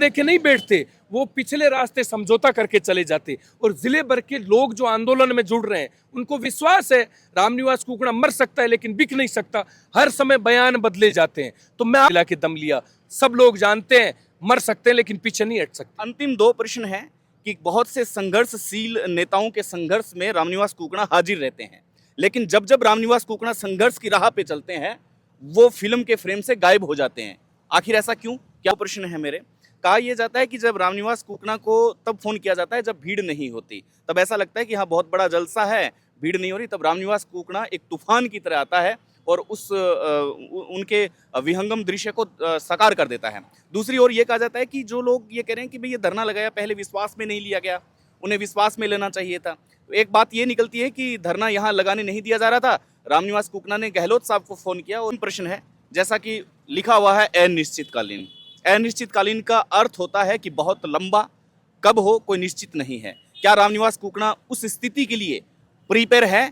देखे नहीं बैठते, वो पिछले रास्ते समझौता करके चले जाते। और जिले भर के लोग जो आंदोलन में जुड़ रहे हैं उनको विश्वास है रामनिवास कुकड़ा मर सकता है लेकिन बिक नहीं सकता। हर समय बयान बदले जाते हैं। तो मैं मिला के दम लिया, सब लोग जानते हैं मर सकते हैं लेकिन पीछे नहीं हट सकते। अंतिम दो प्रश्न हैं कि बहुत से संघर्षशील नेताओं के संघर्ष में रामनिवास कुकड़ा हाजिर रहते हैं, लेकिन जब जब रामनिवास कुकड़ा संघर्ष की राह पे चलते हैं वो फिल्म के फ्रेम से गायब हो जाते हैं। आखिर ऐसा क्यों? क्या प्रश्न है मेरे। कहा यह जाता है कि जब रामनिवास कुकड़ा को तब फोन किया जाता है जब भीड़ नहीं होती, तब ऐसा लगता है कि हाँ बहुत बड़ा जलसा है, भीड़ नहीं हो रही, तब रामनिवास कुकड़ा एक तूफान की तरह आता है और उनके विहंगम दृश्य को साकार कर देता है। दूसरी ओर ये कहा जाता है कि जो लोग ये कह रहे हैं कि भाई ये धरना लगाया पहले विश्वास में नहीं लिया गया, उन्हें विश्वास में लेना चाहिए था। तो एक बात ये निकलती है कि धरना यहाँ लगाने नहीं दिया जा रहा था, रामनिवास कुकड़ा ने गहलोत साहब को फोन किया। और प्रश्न है जैसा कि लिखा हुआ है अनिश्चितकालीन। अनिश्चितकालीन का अर्थ होता है कि बहुत लंबा, कब हो कोई निश्चित नहीं है। क्या रामनिवास कुकड़ा उस स्थिति के लिए प्रिपेयर है?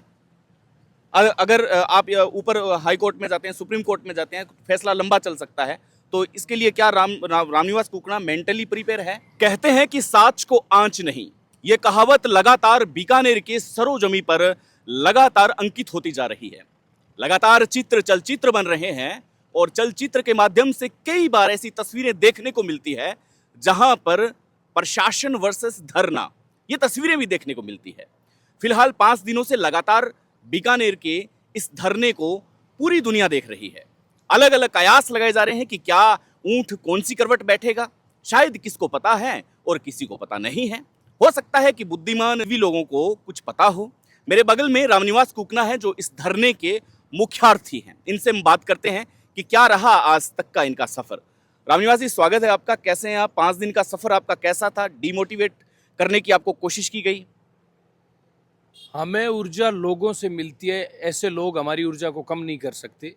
अगर आप ऊपर हाई कोर्ट में जाते हैं, सुप्रीम कोर्ट में जाते हैं, फैसला लंबा चल सकता है, तो इसके लिए क्या रामनिवास कुकड़ा मेंटली प्रिपेयर है? कहते हैं कि साच को आंच नहीं, ये कहावत लगातार बीकानेर के सरोजमी पर लगातार अंकित होती जा रही है। लगातार चित्र चलचित्र बन रहे हैं और चलचित्र के माध्यम से कई बार ऐसी तस्वीरें देखने को मिलती है जहां पर प्रशासन वर्सेस धरना, ये तस्वीरें भी देखने को मिलती है। फिलहाल 5 दिनों से लगातार बीकानेर के इस धरने को पूरी दुनिया देख रही है। अलग अलग कयास लगाए जा रहे हैं कि क्या ऊंट कौन सी करवट बैठेगा, शायद किसको पता है और किसी को पता नहीं है। हो सकता है कि बुद्धिमान भी लोगों को कुछ पता हो। मेरे बगल में रामनिवास कुकड़ा है जो इस धरने के मुख्यार्थी हैं। इनसे हम बात करते हैं कि क्या रहा आज तक का इनका सफर। रामनिवास जी, स्वागत है आपका। कैसे हैं आप? 5 दिन का सफर आपका कैसा था? डिमोटिवेट करने की आपको कोशिश की गई? हमें ऊर्जा लोगों से मिलती है, ऐसे लोग हमारी ऊर्जा को कम नहीं कर सकते।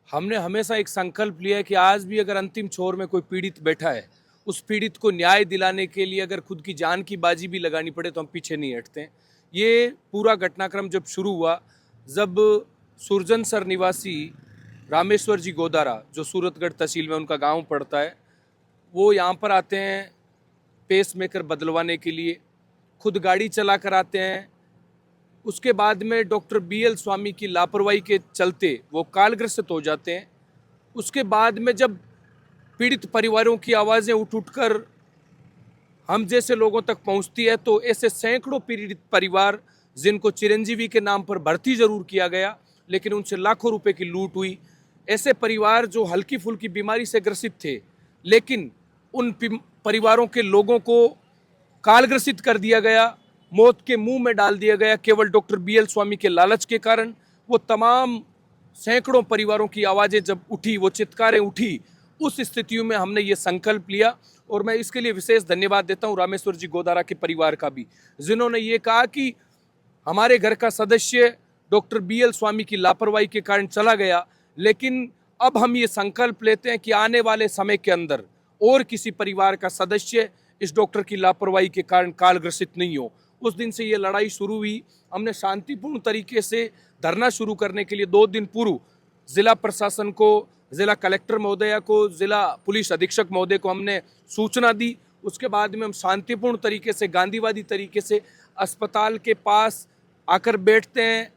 हमने हमेशा एक संकल्प लिया है कि आज भी अगर अंतिम छोर में कोई पीड़ित बैठा है, उस पीड़ित को न्याय दिलाने के लिए अगर खुद की जान की बाजी भी लगानी पड़े तो हम पीछे नहीं हटते हैं। ये पूरा घटनाक्रम जब शुरू हुआ, जब सुरजनसर निवासी रामेश्वर जी गोदारा, जो सूरतगढ़ तहसील में उनका गांव पड़ता है, वो यहाँ पर आते हैं पेस मेकर बदलवाने के लिए, खुद गाड़ी चला कर आते हैं। उसके बाद में डॉक्टर BL स्वामी की लापरवाही के चलते वो कालग्रस्त हो जाते हैं। उसके बाद में जब पीड़ित परिवारों की आवाज़ें उठ कर हम जैसे लोगों तक पहुंचती है तो ऐसे सैकड़ों पीड़ित परिवार जिनको चिरंजीवी के नाम पर भर्ती जरूर किया गया लेकिन उनसे लाखों रुपए की लूट हुई, ऐसे परिवार जो हल्की फुल्की बीमारी से ग्रसित थे लेकिन उन परिवारों के लोगों को कालग्रसित कर दिया गया, मौत के मुंह में डाल दिया गया केवल डॉक्टर BL स्वामी के लालच के कारण। वो तमाम सैकड़ों परिवारों की आवाज़ें जब उठी, वो चित्कारें उठी, उस स्थितियों में हमने ये संकल्प लिया। और मैं इसके लिए विशेष धन्यवाद देता हूँ रामेश्वर जी गोदारा के परिवार का भी, जिन्होंने ये कहा कि हमारे घर का सदस्य डॉक्टर BL स्वामी की लापरवाही के कारण चला गया, लेकिन अब हम ये संकल्प लेते हैं कि आने वाले समय के अंदर और किसी परिवार का सदस्य इस डॉक्टर की लापरवाही के कारण कालग्रसित नहीं हो। उस दिन से ये लड़ाई शुरू हुई। हमने शांतिपूर्ण तरीके से धरना शुरू करने के लिए 2 दिन पूर्व जिला प्रशासन को, जिला कलेक्टर महोदया को, जिला पुलिस अधीक्षक महोदय को हमने सूचना दी। उसके बाद में हम शांतिपूर्ण तरीके से, गांधीवादी तरीके से अस्पताल के पास आकर बैठते हैं।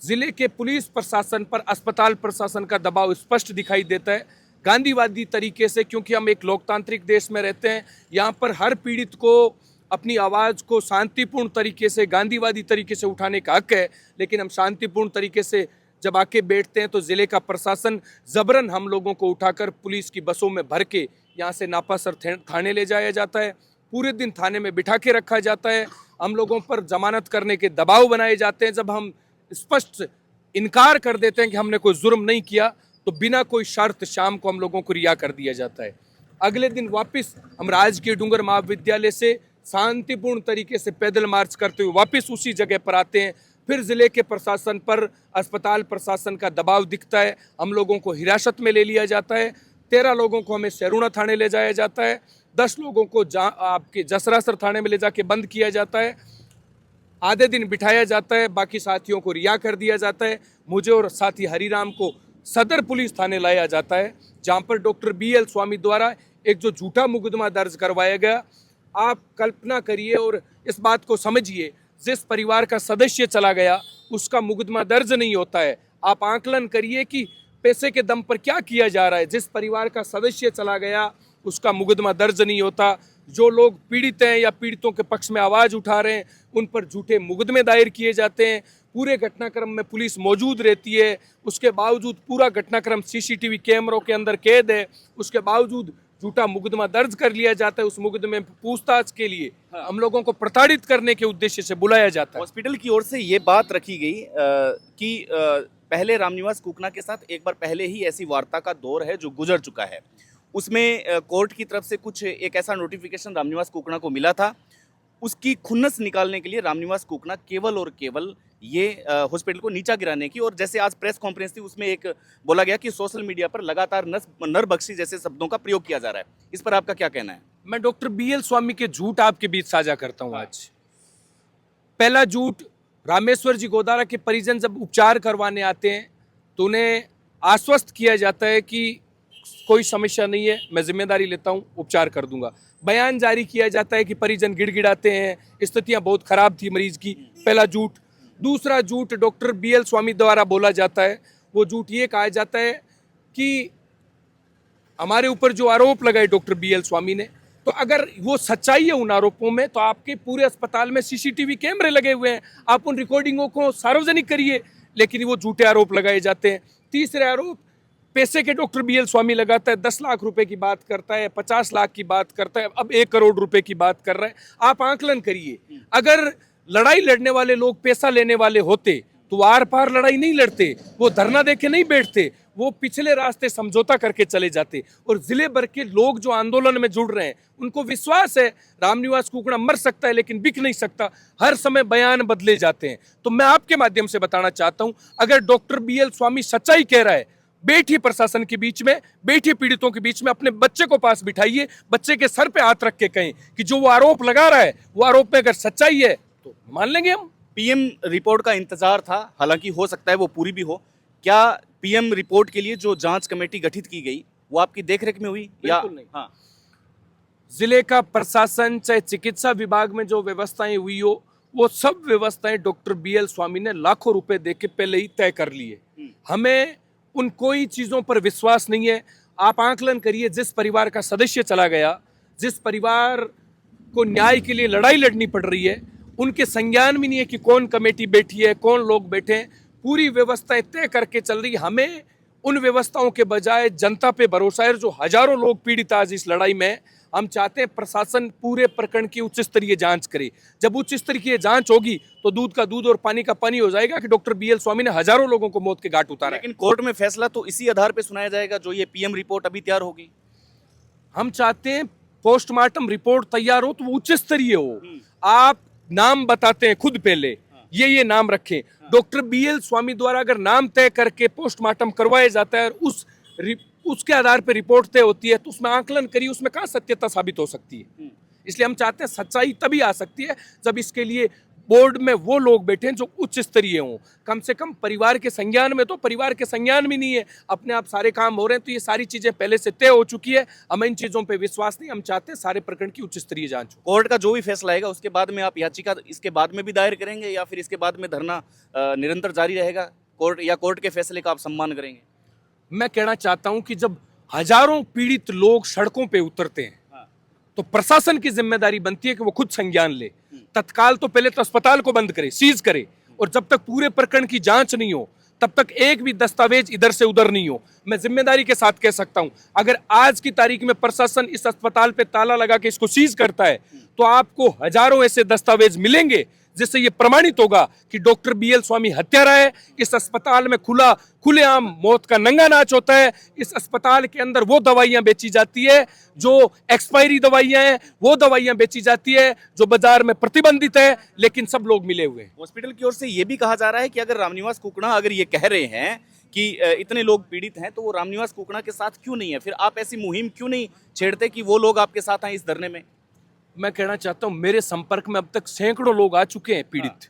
जिले के पुलिस प्रशासन पर अस्पताल प्रशासन का दबाव स्पष्ट दिखाई देता है गांधीवादी तरीके से, क्योंकि हम एक लोकतांत्रिक देश में रहते हैं। यहाँ पर हर पीड़ित को अपनी आवाज़ को शांतिपूर्ण तरीके से, गांधीवादी तरीके से उठाने का हक है, लेकिन हम शांतिपूर्ण तरीके से जब आके बैठते हैं तो ज़िले का प्रशासन जबरन हम लोगों को उठाकर पुलिस की बसों में भर के यहाँ से नापासर थाने ले जाया जाता है। पूरे दिन थाने में बिठा के रखा जाता है। हम लोगों पर जमानत करने के दबाव बनाए जाते हैं। जब हम स्पष्ट इनकार कर देते हैं कि हमने कोई जुर्म नहीं किया तो बिना कोई शर्त शाम को हम लोगों को रिहा कर दिया जाता है। अगले दिन वापस हम राजकीय डूंगर महाविद्यालय से शांतिपूर्ण तरीके से पैदल मार्च करते हुए वापस उसी जगह पर आते हैं। फिर जिले के प्रशासन पर, अस्पताल प्रशासन का दबाव दिखता है। हम लोगों को हिरासत में ले लिया जाता है। 13 लोगों को हमें सैरुणा थाने ले जाया जाता है। 10 लोगों को आपके जसरासर थाने में ले जाके बंद किया जाता है। आधे दिन बिठाया जाता है, बाकी साथियों को रिहा कर दिया जाता है। मुझे और साथी हरिराम को सदर पुलिस थाने लाया जाता है, जहां पर डॉक्टर BL स्वामी द्वारा एक जो झूठा मुकदमा दर्ज करवाया गया, आप कल्पना करिए और इस बात को समझिए, जिस परिवार का सदस्य चला गया उसका मुकदमा दर्ज नहीं होता है। आप आकलन करिए कि पैसे के दम पर क्या किया जा रहा है। जिस परिवार का सदस्य चला गया उसका मुकदमा दर्ज नहीं होता। जो लोग पीड़ित हैं या पीड़ितों के पक्ष में आवाज उठा रहे हैं उन पर झूठे मुकदमे दायर किए जाते हैं। पूरे घटनाक्रम में पुलिस मौजूद रहती है, उसके बावजूद पूरा घटनाक्रम सीसीटीवी कैमरों के अंदर कैद है, उसके बावजूद झूठा मुकदमा दर्ज कर लिया जाता है। उस मुकदमे में पूछताछ के लिए हम लोगों को प्रताड़ित करने के उद्देश्य से बुलाया जाता है। हॉस्पिटल की ओर से ये बात रखी गई कि पहले रामनिवास कुकना के साथ एक बार पहले ही ऐसी वार्ता का दौर है जो गुजर चुका है। उसमें कोर्ट की तरफ से कुछ एक ऐसा नोटिफिकेशन रामनिवास कुकना को मिला था, उसकी खुन्नस निकालने के लिए रामनिवास कुकना केवल और केवल ये हॉस्पिटल को नीचा गिराने की, और जैसे आज प्रेस कॉन्फ्रेंस थी उसमें एक बोला गया कि सोशल मीडिया पर लगातार नरबख्शी जैसे शब्दों का प्रयोग किया जा रहा है। इस पर आपका क्या कहना है? मैं डॉक्टर BL स्वामी के झूठ आपके बीच साझा करता हूं आज। पहला झूठ, रामेश्वर जी गोदारा के परिजन जब उपचार करवाने आते हैं तो उन्हें आश्वस्त किया जाता है कि कोई समस्या नहीं है, मैं जिम्मेदारी लेता हूं, उपचार कर दूंगा। बयान जारी किया जाता है कि परिजन गिड़गिड़ाते हैं, स्थितियां बहुत खराब थी मरीज की। पहला झूठ। दूसरा झूठ डॉक्टर BL स्वामी द्वारा बोला जाता है, वो झूठ ये कहा जाता है कि हमारे ऊपर जो आरोप लगाए डॉक्टर BL स्वामी ने, तो अगर वो सच्चाई है उन आरोपों में तो आपके पूरे अस्पताल में सीसीटीवी कैमरे लगे हुए हैं, आप उन रिकॉर्डिंगों को सार्वजनिक करिए, लेकिन वो झूठे आरोप लगाए जाते हैं। तीसरे आरोप, पैसे के डॉक्टर BL स्वामी लगाता है, 10 लाख रुपए की बात करता है, 50 लाख की बात करता है, अब 1 करोड़ रुपए की बात कर रहा है। आप आकलन करिए, अगर लड़ाई लड़ने वाले लोग पैसा लेने वाले होते तो आर पार लड़ाई नहीं लड़ते, वो धरना देके नहीं बैठते, वो पिछले रास्ते समझौता करके चले जाते। और जिले भर के लोग जो आंदोलन में जुड़ रहे हैं उनको विश्वास है रामनिवास कुकना मर सकता है लेकिन बिक नहीं सकता। हर समय बयान बदले जाते हैं। तो मैं आपके माध्यम से बताना चाहता हूं, अगर डॉक्टर BL स्वामी सच्चाई कह रहा है, बैठिए प्रशासन के बीच में, बैठिए पीड़ितों के बीच में, अपने बच्चे को पास बिठाइए, बच्चे के सर पे हाथ रख के कहें कि जो वो आरोप लगा रहा है वो आरोप में अगर सच्चाई है तो मान लेंगे हम। PM रिपोर्ट का इंतजार था, हालांकि हो सकता है वो पूरी भी हो। क्या PM रिपोर्ट के लिए जो जांच कमेटी गठित की गई वो आपकी देखरेख में हुई या नहीं। हाँ, जिले का प्रशासन, चाहे चिकित्सा विभाग में जो व्यवस्थाएं हुई हो, वो सब व्यवस्थाएं डॉक्टर BL स्वामी ने लाखों रुपए दे के पहले ही तय कर लिए। हमें उन कोई चीजों पर विश्वास नहीं है। आप आकलन करिए, जिस परिवार का सदस्य चला गया, जिस परिवार को न्याय के लिए लड़ाई लड़नी पड़ रही है, उनके संज्ञान में नहीं है कि कौन कमेटी बैठी है, कौन लोग बैठे हैं। पूरी व्यवस्थाएं तय करके चल रही। हमें उन व्यवस्थाओं के बजाय जनता पे भरोसा है, जो हजारों लोग पीड़ित आज इस लड़ाई में। हम चाहते हैं प्रशासन पूरे प्रकरण की उच्च स्तरीय जांच करे। जब उच्च स्तरीय जांच होगी तो दूध का दूध और पानी का पानी हो जाएगा कि डॉक्टर BL स्वामी ने हजारों लोगों को मौत के घाट उतारा है। लेकिन कोर्ट में फैसला तो इसी आधार पे सुनाया जाएगा जो ये PM रिपोर्ट अभी तैयार होगी। हम चाहते हैं पोस्टमार्टम रिपोर्ट तैयार हो तो वो उच्च स्तरीय हो। आप नाम बताते हैं खुद, पहले ये नाम रखें। डॉक्टर BL स्वामी द्वारा अगर नाम तय करके पोस्टमार्टम करवाया जाता है और उसके आधार पर रिपोर्ट तय होती है तो उसमें आकलन करिए, उसमें कहाँ सत्यता साबित हो सकती है। इसलिए हम चाहते हैं सच्चाई तभी आ सकती है जब इसके लिए बोर्ड में वो लोग बैठे हैं जो उच्च स्तरीय हों। कम से कम परिवार के संज्ञान में, तो परिवार के संज्ञान में नहीं है, अपने आप सारे काम हो रहे हैं, तो ये सारी चीजें पहले से तय हो चुकी है। हमें इन चीजों पे विश्वास नहीं। हम चाहते हैं सारे प्रकरण की उच्च स्तरीय जांच हो। कोर्ट का जो भी फैसला आएगा उसके बाद में आप याचिका इसके बाद में भी दायर करेंगे या फिर इसके बाद में धरना निरंतर जारी रहेगा, कोर्ट के फैसले का आप सम्मान करेंगे? मैं कहना चाहता हूं कि जब हजारों पीड़ित लोग सड़कों पे उतरते हैं तो प्रशासन की जिम्मेदारी बनती है कि वो खुद संज्ञान ले। तत्काल तो पहले तो अस्पताल को बंद करे, सीज करे, और जब तक पूरे प्रकरण की जांच नहीं हो तब तक एक भी दस्तावेज इधर से उधर नहीं हो। मैं जिम्मेदारी के साथ कह सकता हूं, अगर आज की तारीख में प्रशासन इस अस्पताल पे ताला लगा के इसको सीज करता है तो आपको हजारों ऐसे दस्तावेज मिलेंगे जिससे ये प्रमाणित होगा कि डॉक्टर BL स्वामी हत्यारा है। इस अस्पताल में खुलेआम मौत का नंगा नाच होता है। इस अस्पताल के अंदर वो दवाइयां बेची जाती है जो एक्सपायरी दवाइयां हैं, वो दवाइयां बेची जाती है जो बाजार में प्रतिबंधित है, लेकिन सब लोग मिले हुए हैं। हॉस्पिटल की ओर से ये भी कहा जा रहा है कि अगर रामनिवास कुकना अगर ये कह रहे हैं कि इतने लोग पीड़ित हैं तो वो रामनिवास कुकना के साथ क्यों नहीं है, फिर आप ऐसी मुहिम क्यों नहीं छेड़ते कि वो लोग आपके साथ आए इस धरने में? मैं कहना चाहता हूं, मेरे संपर्क में अब तक सैकड़ों लोग आ चुके हैं पीड़ित,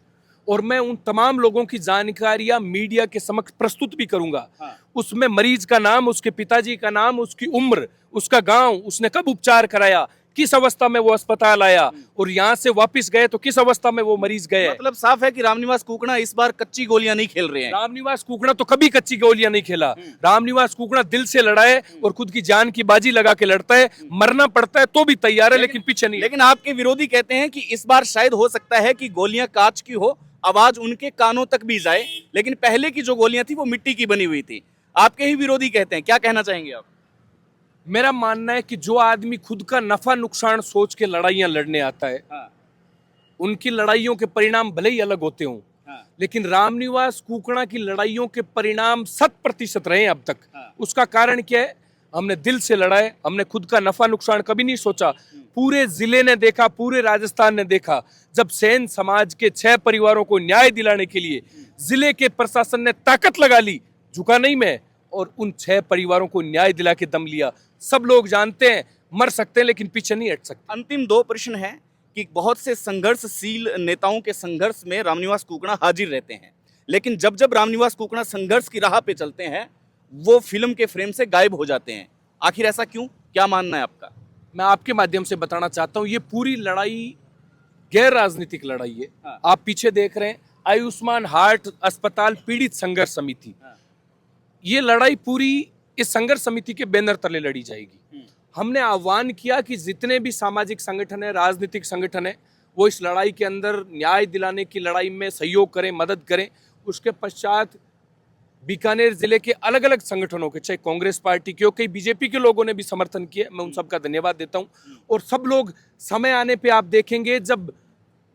और मैं उन तमाम लोगों की जानकारियां मीडिया के समक्ष प्रस्तुत भी करूंगा। हाँ। उसमें मरीज का नाम, उसके पिताजी का नाम, उसकी उम्र, उसका गांव, उसने कब उपचार कराया, किस अवस्था में वो अस्पताल आया और यहाँ से वापस गए तो किस अवस्था में वो मरीज गए। मतलब साफ है कि रामनिवास कुकड़ा इस बार कच्ची गोलियां नहीं खेल रहे हैं। रामनिवास कुकड़ा तो कभी कच्ची गोलियां नहीं खेला। रामनिवास कुकड़ा दिल से लड़ा है और खुद की जान की बाजी लगा के लड़ता है। मरना पड़ता है तो भी तैयार है, लेकिन पीछे नहीं। लेकिन आपके विरोधी कहते हैं कि इस बार शायद हो सकता है कि गोलियां कांच की हो, आवाज उनके कानों तक भी जाए, लेकिन पहले की जो गोलियां थी वो मिट्टी की बनी हुई थी। आपके ही विरोधी कहते हैं, क्या कहना चाहेंगे आप? मेरा मानना है कि जो आदमी खुद का नफा नुकसान सोच के लड़ाइयां लड़ने आता है, हाँ, उनकी लड़ाइयों के परिणाम भले ही अलग होते हों, हाँ, लेकिन रामनिवास कुकड़ा की लड़ाइयों के परिणाम 100% रहे हैं अब तक। हाँ। उसका कारण क्या है? हमने दिल से लड़ा है, हमने खुद का नफा नुकसान कभी नहीं सोचा। पूरे जिले ने देखा, पूरे राजस्थान ने देखा, जब सेन समाज के 6 परिवारों को न्याय दिलाने के लिए जिले के प्रशासन ने ताकत लगा ली, झुका नहीं मैं, और उन 6 परिवारों को न्याय दिला के दम लिया। सब लोग जानते हैं मर सकते हैं लेकिन पीछे नहीं हट सकते। अंतिम 2 प्रश्न हैं कि बहुत से संघर्षशील नेताओं के संघर्ष में रामनिवास कुकड़ा हाजिर रहते हैं, लेकिन जब जब रामनिवास कुकड़ा संघर्ष की राह पे चलते हैं वो फिल्म के फ्रेम से गायब हो जाते हैं। आखिर ऐसा क्यों? क्या मानना है आपका? मैं आपके माध्यम से बताना चाहता हूं, ये पूरी लड़ाई गैर राजनीतिक लड़ाई है। हाँ। आप पीछे देख रहे हैं आयुष्मान हार्ट अस्पताल पीड़ित संघर्ष समिति, हाँ। ये लड़ाई पूरी इस संघर्ष समिति के बैनर तले लड़ी जाएगी। हमने आह्वान किया कि जितने भी सामाजिक संगठन है, राजनीतिक संगठन है, वो इस लड़ाई के अंदर न्याय दिलाने की लड़ाई में सहयोग करें, मदद करें। उसके पश्चात बीकानेर जिले के अलग अलग संगठनों के, चाहे कांग्रेस पार्टी के हो, कई बीजेपी के लोगों ने भी समर्थन किया, मैं उन सबका धन्यवाद देता हूं। और सब लोग समय आने पे आप देखेंगे जब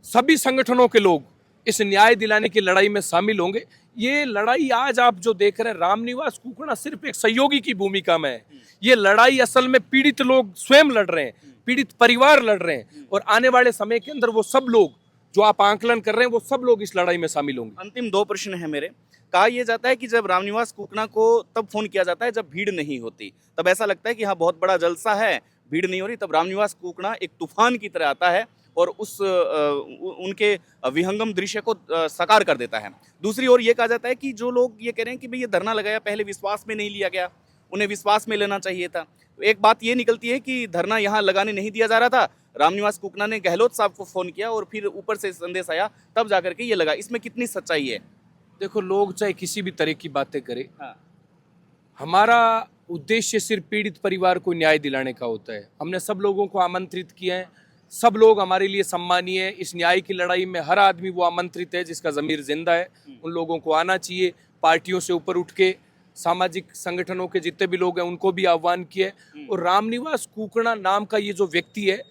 सभी संगठनों के लोग इस न्याय दिलाने की लड़ाई में शामिल होंगे। ये लड़ाई आज आप जो देख रहे हैं, रामनिवास कुकड़ा सिर्फ एक सहयोगी की भूमिका में है। ये लड़ाई असल में पीड़ित लोग स्वयं लड़ रहे हैं, पीड़ित परिवार लड़ रहे हैं, और आने वाले समय के अंदर वो सब लोग जो आप आंकलन कर रहे हैं वो सब लोग इस लड़ाई में शामिल होंगे। अंतिम 2 प्रश्न है मेरे। कहा यह जाता है कि जब रामनिवास कुकड़ा को तब फोन किया जाता है जब भीड़ नहीं होती, तब ऐसा लगता है कि हाँ बहुत बड़ा जलसा है, भीड़ नहीं हो रही, तब रामनिवास कुकड़ा एक तूफान की तरह आता है और उनके विहंगम दृश्य को साकार कर देता है। दूसरी ओर ये कहा जाता है कि जो लोग ये कह रहे हैं कि भाई ये धरना लगाया, पहले विश्वास में नहीं लिया गया, उन्हें विश्वास में लेना चाहिए था। तो एक बात ये निकलती है कि धरना यहाँ लगाने नहीं दिया जा रहा था, रामनिवास कुकड़ा ने गहलोत साहब को फोन किया और फिर ऊपर से संदेश आया, तब जाकर के ये लगा। इसमें कितनी सच्चाई है? देखो, लोग चाहे किसी भी तरह की बातें करें, हाँ। हमारा उद्देश्य सिर्फ पीड़ित परिवार को न्याय दिलाने का होता है। हमने सब लोगों को आमंत्रित किया है, सब लोग हमारे लिए सम्मानीय है। इस न्याय की लड़ाई में हर आदमी वो आमंत्रित है जिसका ज़मीर जिंदा है, उन लोगों को आना चाहिए। पार्टियों से ऊपर उठ के सामाजिक संगठनों के जितने भी लोग हैं उनको भी आह्वान किया है। और रामनिवास कुकड़ा नाम का ये जो व्यक्ति है,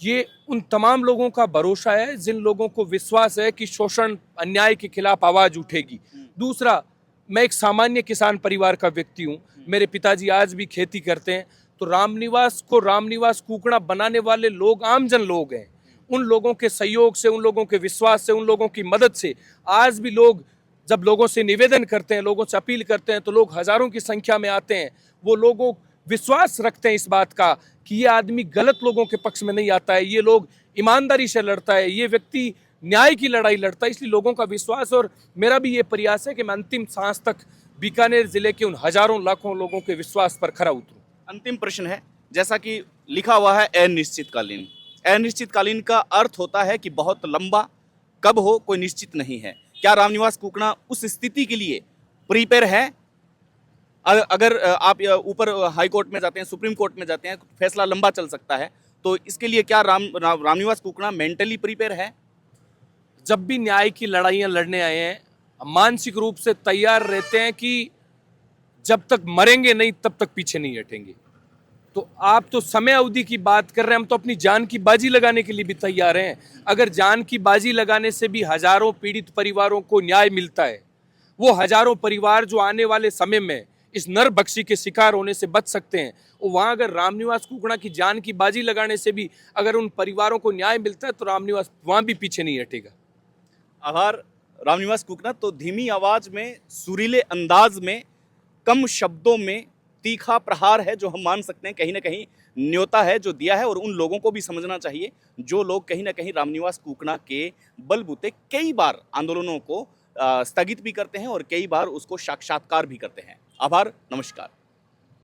ये उन तमाम लोगों का भरोसा है जिन लोगों को विश्वास है कि शोषण अन्याय के खिलाफ आवाज उठेगी। दूसरा, मैं एक सामान्य किसान परिवार का व्यक्ति हूँ, मेरे पिताजी आज भी खेती करते हैं, तो रामनिवास को रामनिवास कुकड़ा बनाने वाले लोग आमजन लोग हैं। उन लोगों के सहयोग से, उन लोगों के विश्वास से, उन लोगों की मदद से आज भी लोग जब लोगों से निवेदन करते हैं, लोगों से अपील करते हैं, तो लोग हजारों की संख्या में आते हैं। वो लोगों विश्वास रखते हैं इस बात का कि ये आदमी गलत लोगों के पक्ष में नहीं आता है, ये लोग ईमानदारी से लड़ता है, ये व्यक्ति न्याय की लड़ाई लड़ता है। इसलिए लोगों का विश्वास और मेरा भी ये प्रयास है कि मैं अंतिम सांस तक बीकानेर जिले के उन हजारों लाखों लोगों के विश्वास पर खरा उतरूं। अंतिम प्रश्न है, जैसा कि लिखा हुआ है अनिश्चितकालीन। अनिश्चितकालीन का अर्थ होता है कि बहुत लंबा, कब हो कोई निश्चित नहीं है। क्या रामनिवास कुकड़ा उस स्थिति के लिए प्रिपेयर है? अगर आप ऊपर हाई कोर्ट में जाते हैं, सुप्रीम कोर्ट में जाते हैं, फैसला लंबा चल सकता है, तो इसके लिए क्या रामनिवास कुकड़ा मेंटली प्रिपेयर है? जब भी न्याय की लड़ाइयां लड़ने आए हैं, मानसिक रूप से तैयार रहते हैं कि जब तक मरेंगे नहीं तब तक पीछे नहीं हटेंगे। तो आप तो समय अवधि की बात कर रहे हैं, हम तो अपनी जान की बाजी लगाने के लिए भी तैयार हैं। अगर जान की बाजी लगाने से भी हजारों पीड़ित परिवारों को न्याय मिलता है, वो हजारों परिवार जो आने वाले समय में इस नरभक्षी के शिकार होने से बच सकते हैं, वहाँ अगर रामनिवास कुकड़ा की जान की बाजी लगाने से भी अगर उन परिवारों को न्याय मिलता है तो रामनिवास वहाँ भी पीछे नहीं हटेगा। आभार रामनिवास कुकड़ा। तो धीमी आवाज में, सुरीले अंदाज में, कम शब्दों में तीखा प्रहार है जो हम मान सकते हैं, कहीं ना कहीं न्योता है जो दिया है। और उन लोगों को भी समझना चाहिए जो लोग कहीं ना कहीं रामनिवास कुकना के बलबूते कई बार आंदोलनों को स्थगित भी करते हैं और कई बार उसको साक्षात्कार भी करते हैं। आभार, नमस्कार।